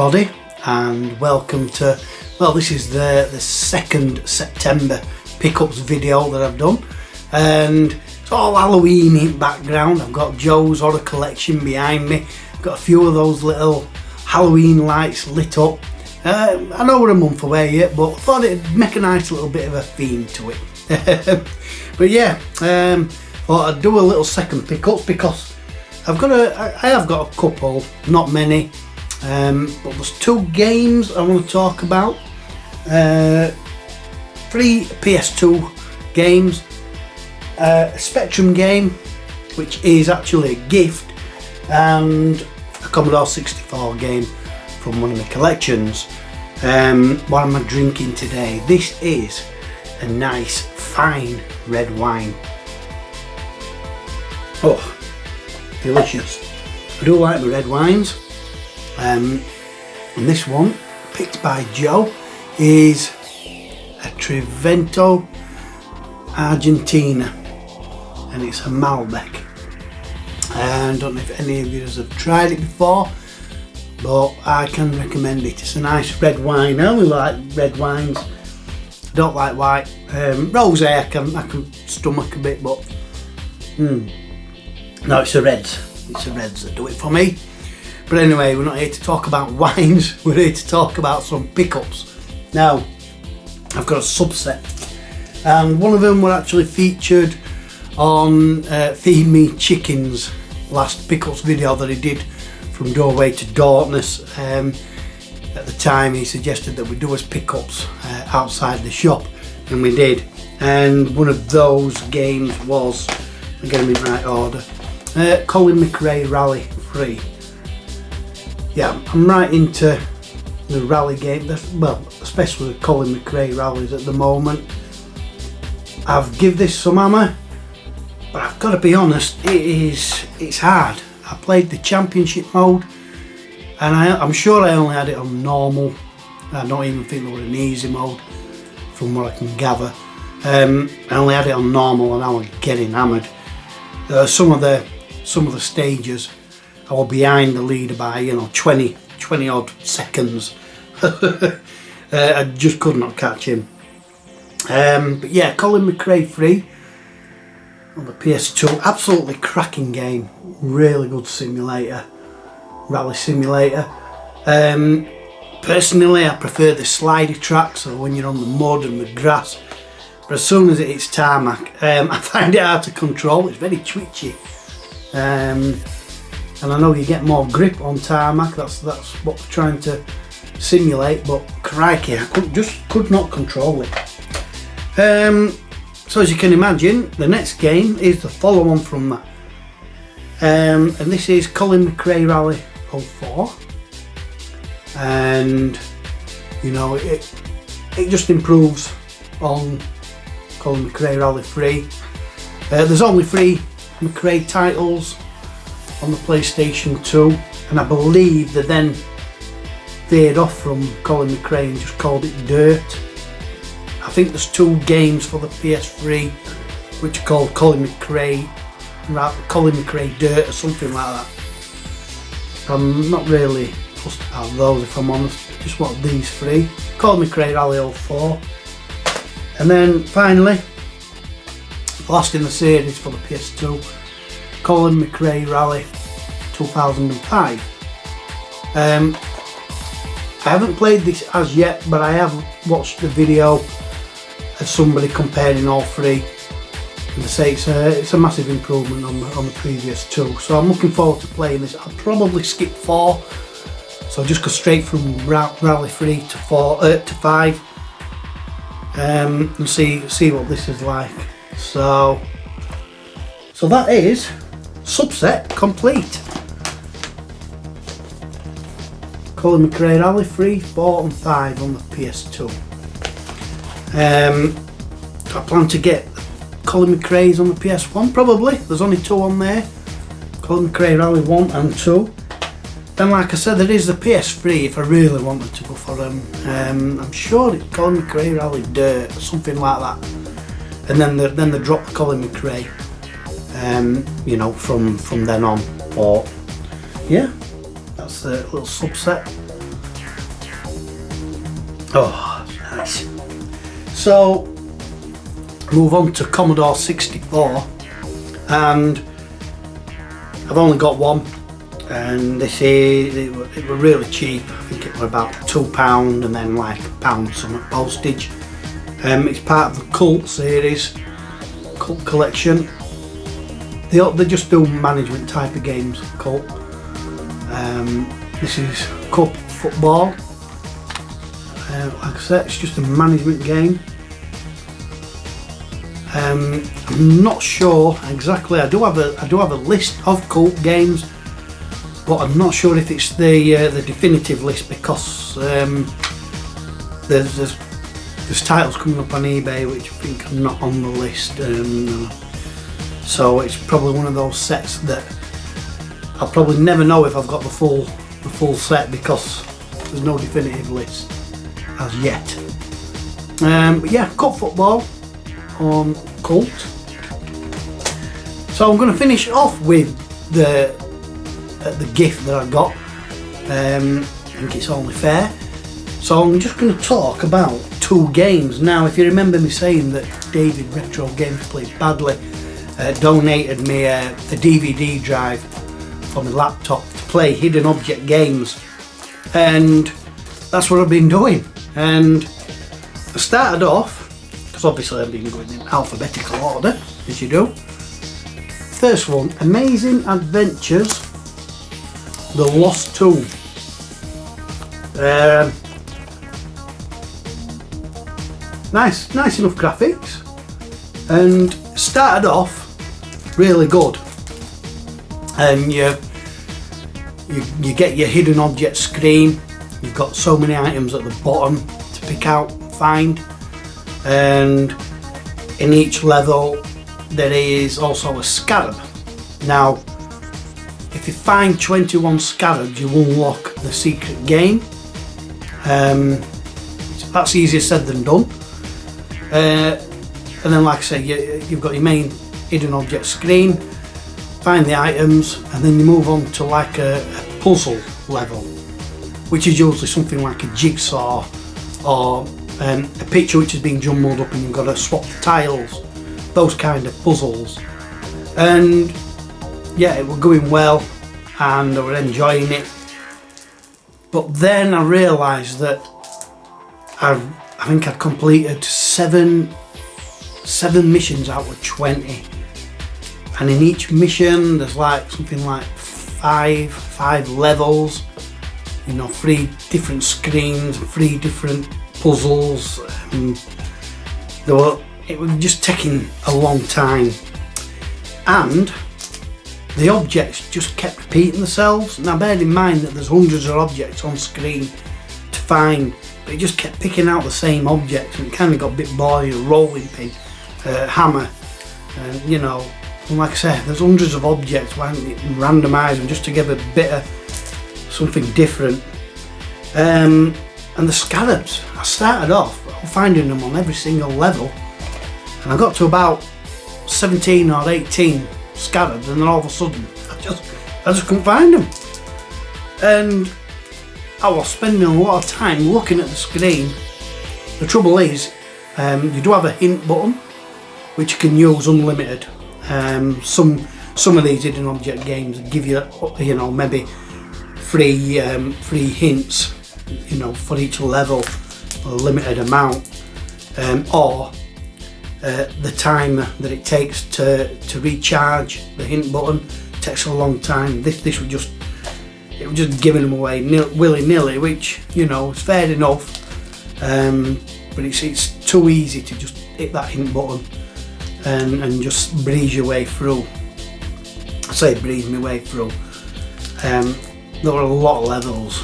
everybody, and welcome to, well, this is the 2nd September pickups video that I've done, and it's all Halloween in background. I've got Joe's horror collection behind me. I've got a few of those little Halloween lights lit up. I know we're a month away yet, but I thought it'd make a nice little bit of a theme to it. But yeah, thought I'd do a little second pickups because I have got a couple, not many, but there's 2 games I want to talk about. 3 PS2 games, a Spectrum game, which is actually a gift, and a Commodore 64 game from one of my collections. What am I drinking today? This is a nice fine red wine. Oh, delicious. I do like my red wines, and this one, picked by Joe, is a Trivento Argentina, and it's a Malbec. I don't know if any of you have tried it before, but I can recommend it. It's a nice red wine. I only like red wines. I don't like white. Rosé I can stomach a bit, but no, it's the reds. It's the reds that do it for me. But anyway, we're not here to talk about wines. We're here to talk about some pickups. Now, I've got a subset, and one of them were actually featured on Feed Me Chickens last pickups video that he did from Doorway to Darkness. At the time he suggested that we do as pickups outside the shop, and we did, and one of those games was, I'll get them in right order, Colin McRae Rally 3. Yeah, I'm right into the rally game, well, especially the Colin McRae rallies at the moment. I've give this some hammer, but I've got to be honest, it's hard. I played the championship mode, and I'm sure I only had it on normal. I don't even think there was an easy mode, from what I can gather. I only had it on normal, and I was getting hammered. Some of the stages, I was behind the leader by 20 odd seconds. I just could not catch him. But yeah, Colin McRae 3 on the PS2, absolutely cracking game, really good simulator, rally simulator. Personally, I prefer the slidey track, so when you're on the mud and the grass, but as soon as it hits tarmac, I find it hard to control. It's very twitchy, and I know you get more grip on tarmac. That's what we're trying to simulate, but crikey, I could not control it. So as you can imagine, the next game is the follow on from that, and this is Colin McRae Rally 04, and it just improves on Colin McRae Rally 3. There's only 3 McRae titles on the PlayStation 2, and I believe they then veered off from Colin McRae and just called it Dirt. I think there's 2 games for the PS3 which are called Colin McRae Dirt or something like that. I'm not really fussed about those, if I'm honest. Just want these 3. Colin McRae Rally 04. And then finally, last in the series for the PS2, Colin McRae Rally 2005. I haven't played this as yet, but I have watched the video of somebody comparing all 3, and they say it's a massive improvement on the previous 2. So I'm looking forward to playing this. I'll probably skip 4, so just go straight from Rally 3 to 5, and see what this is like. So that is subset complete. Colin McRae Rally 3, 4 and 5 on the PS2. I plan to get Colin McRae's on the PS1 probably. There's only 2 on there. Colin McRae Rally 1 and 2. Then like I said, there is the PS3 if I really wanted to go for them. I'm sure it's Colin McRae Rally Dirt or something like that. And then they dropped Colin McRae, from then on. But yeah, that's a little subset. Oh, nice. So, move on to Commodore 64, and I've only got one, and it were really cheap. I think it were about £2 and then like £1 some postage. It's part of the Cult series, Cult collection. They just do management type of games, Cult. This is Cup Football. Like I said, it's just a management game. I'm not sure exactly. I do have a list of Cult games, but I'm not sure if it's the definitive list, because there's titles coming up on eBay which I think are not on the list. So it's probably one of those sets that I'll probably never know if I've got the full set, because there's no definitive list as yet. But yeah, Cup Football on Cult. So I'm going to finish off with the gift that I got. I think it's only fair. So I'm just going to talk about 2 games. Now, if you remember me saying that David Retro Games Played Badly donated me a DVD drive for my laptop to play hidden object games, and that's what I've been doing. And I started off, because obviously I've been going in alphabetical order, as you do. First one, Amazing Adventures, The Lost Tomb. Nice enough graphics, and started off really good. And you get your hidden object screen. You've got so many items at the bottom to pick out and find, and in each level there is also a scarab. Now, if you find 21 scarabs, you unlock the secret game. That's easier said than done. And then, like I say, you've got your main hidden object screen, find the items, and then you move on to like a puzzle level, which is usually something like a jigsaw, or a picture which has been jumbled up and you've got to swap the tiles, those kind of puzzles. And yeah, it was going well and I was enjoying it. But then I realised that I think I'd completed seven missions out of 20, and in each mission there's like something like five levels, 3 different screens, 3 different puzzles. It was just taking a long time, and the objects just kept repeating themselves. Now, bear in mind that there's hundreds of objects on screen to find, but it just kept picking out the same objects, and it kind of got a bit boring. A rolling pin, hammer, and like I said, there's hundreds of objects. Why don't you randomise them just to give a bit of something different? And the scarabs, I started off finding them on every single level, and I got to about 17 or 18 scarabs, and then all of a sudden I just couldn't find them. And I was spending a lot of time looking at the screen. The trouble is, you do have a hint button which you can use unlimited. Some of these hidden object games give you, maybe free hints, for each level, a limited amount, or the time that it takes to recharge the hint button takes a long time. This was just giving them away willy-nilly, which is fair enough, but it's too easy to just hit that hint button and just breeze your way through. I say breeze my way through. There were a lot of levels,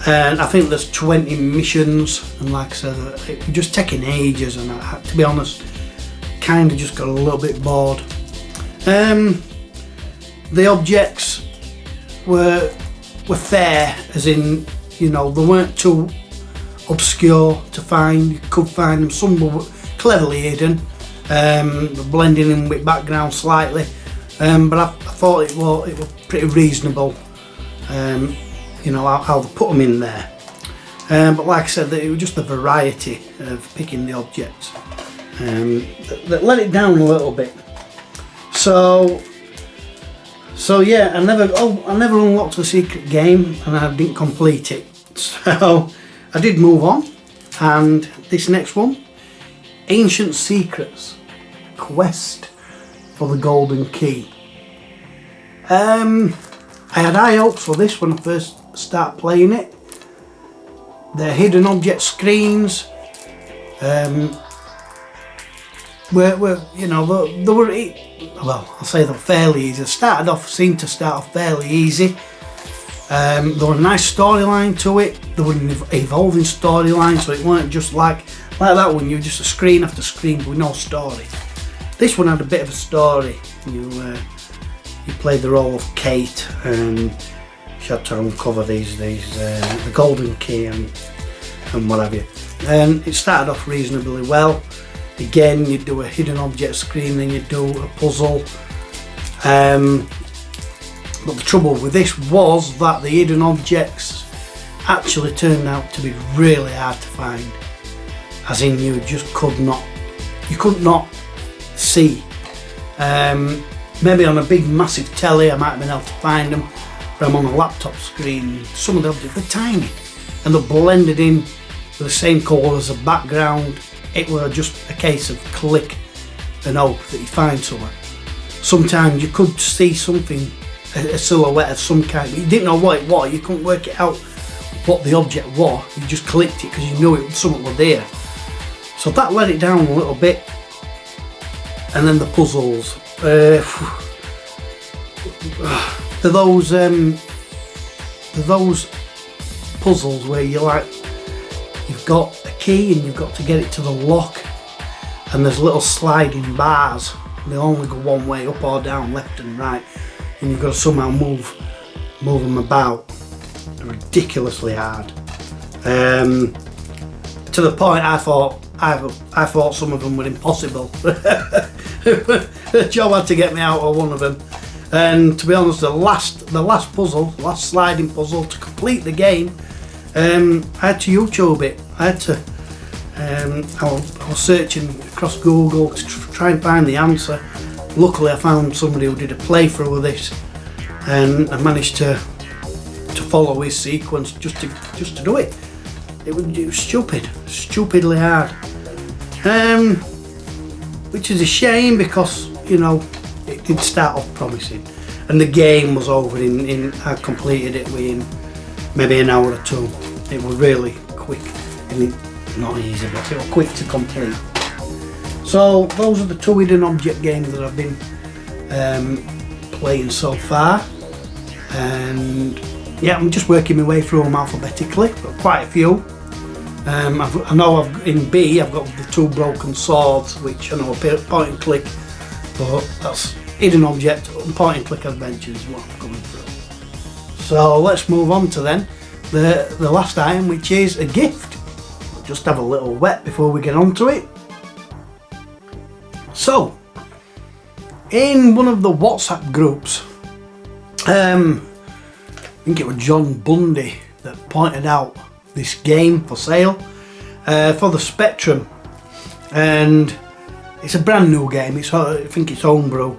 and I think there's 20 missions, and like I said, it was just taking ages, and I had to be honest, kind of just got a little bit bored. The objects were fair, as in, they weren't too obscure to find. You could find them. Some were cleverly hidden, blending in with background slightly, but I thought it was pretty reasonable, how they put them in there. But like I said, it was just the variety of picking the objects that let it down a little bit. So yeah, I never unlocked the secret game, and I didn't complete it. So I did move on, and this next one, Ancient Secrets, Quest for the Golden Key. I had high hopes for this when I first started playing it. The hidden object screens were you know, they were, well, I'll say they're fairly easy. Seemed to start off fairly easy. There was a nice storyline to it. There was an evolving storyline, so it weren't just like that one. You were just a screen after screen with no story. This one had a bit of a story. You played the role of Kate, and she had to uncover the golden key and what have you. And it started off reasonably well. Again, you do a hidden object screen, then you do a puzzle. But the trouble with this was that the hidden objects actually turned out to be really hard to find. As in, you could not see. Maybe on a big massive telly I might have been able to find them, but I'm on a laptop screen. Some of the objects, they're tiny, and they're blended in with the same colour as the background. It was just a case of click and hope that you find something. Sometimes you could see something, a silhouette of some kind, but you didn't know what it was. You couldn't work it out what the object was. You just clicked it because you knew something was there. So that let it down a little bit. And then the puzzles. They're those puzzles where you've got a key and you've got to get it to the lock, and there's little sliding bars. They only go one way, up or down, left and right, and you've got to somehow move them about. They're ridiculously hard. To the point I thought some of them were impossible. Joe had to get me out of one of them. And to be honest, the last sliding puzzle to complete the game, I had to YouTube it. I was searching across Google to try and find the answer. Luckily I found somebody who did a playthrough of this, and I managed to follow his sequence just to do it. It was stupidly hard. Which is a shame, because, you know, it did start off promising, and the game was over I completed it within maybe an hour or two. It was really quick. Not easy, but it was quick to complete. So those are the two hidden object games that I've been playing so far, and yeah, I'm just working my way through them alphabetically. Got quite a few. I know in B I've got the two broken swords, which I know are point and click, but that's hidden object and point and click adventures is what I'm going through. So let's move on to then the last item, which is a gift. Just have a little wet before we get on to it. So, in one of the WhatsApp groups, I think it was John Bundy that pointed out this game for sale for the Spectrum, and it's a brand new game. I think it's homebrew,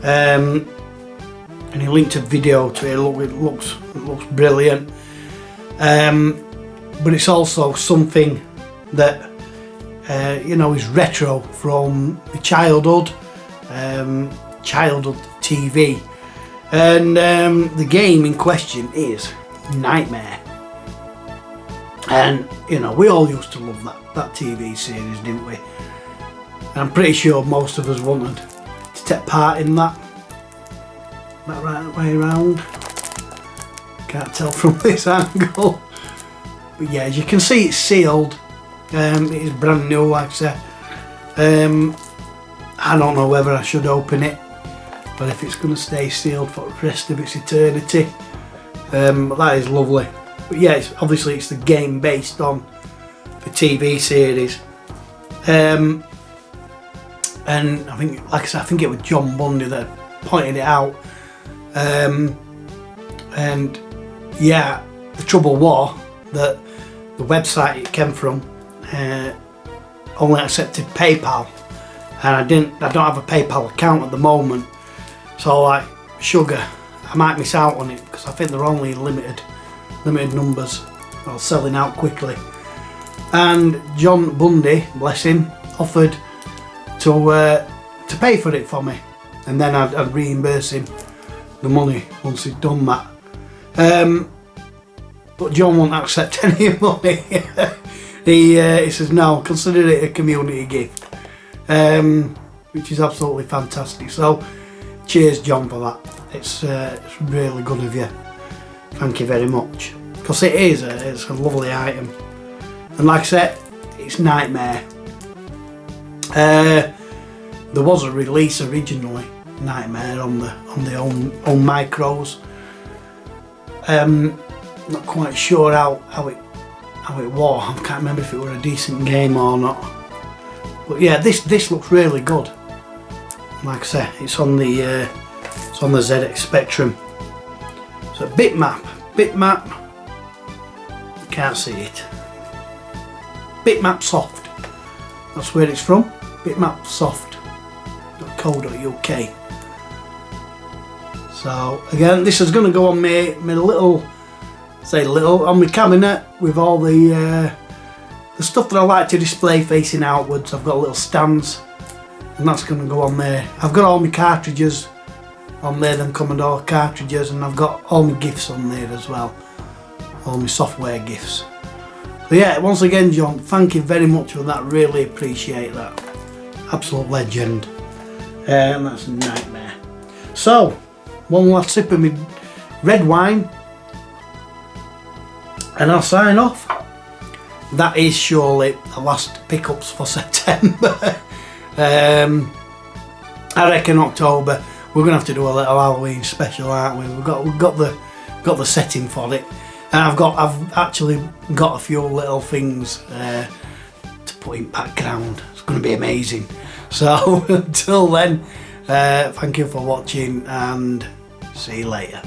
and he linked a video to it. It looks brilliant. But it's also something that you know, is retro from the childhood TV, and the game in question is Nightmare. And you know, we all used to love that TV series, didn't we? And I'm pretty sure most of us wanted to take part in that right way around. Can't tell from this angle. But yeah, as you can see, it's sealed. It is brand new, like I said. I don't know whether I should open it, but if it's going to stay sealed for the rest of its eternity, but that is lovely. But yeah, obviously it's the game based on the TV series. And I think, like I said, I think it was John Bundy that pointed it out. And yeah, the trouble was that the website it came from only accepted PayPal, and I don't have a PayPal account at the moment, so like sugar, I might miss out on it because I think they're only limited numbers or selling out quickly. And John Bundy, bless him, offered to pay for it for me, and then I'd reimburse him the money once he'd done that. But John won't accept any money. He says no, consider it a community gift, which is absolutely fantastic. So cheers, John, for that. It's really good of you. Thank you very much. Because it's a lovely item, and like I said, it's Nightmare. There was a release originally, Nightmare, on the own micros. Not quite sure how it was. I can't remember if it were a decent game or not. But yeah, this looks really good. Like I say, it's on the ZX Spectrum. So bitmap. You can't see it. Bitmap Soft. That's where it's from. bitmapsoft.co.uk. So again, this is going to go on my little on my cabinet with all the stuff that I like to display facing outwards. I've got little stands, and that's going to go on there. I've got all my cartridges on there, them Commodore cartridges, and I've got all my GIFs on there as well, all my software GIFs. So yeah, once again, John, thank you very much for that. Really appreciate that. Absolute legend. That's a Nightmare. So, one last sip of my red wine, and I'll sign off. That is surely the last pickups for September. I reckon October we're gonna have to do a little Halloween special, aren't we? We've got the setting for it, and I've actually got a few little things to put in background. It's gonna be amazing. So until then, thank you for watching, and see you later.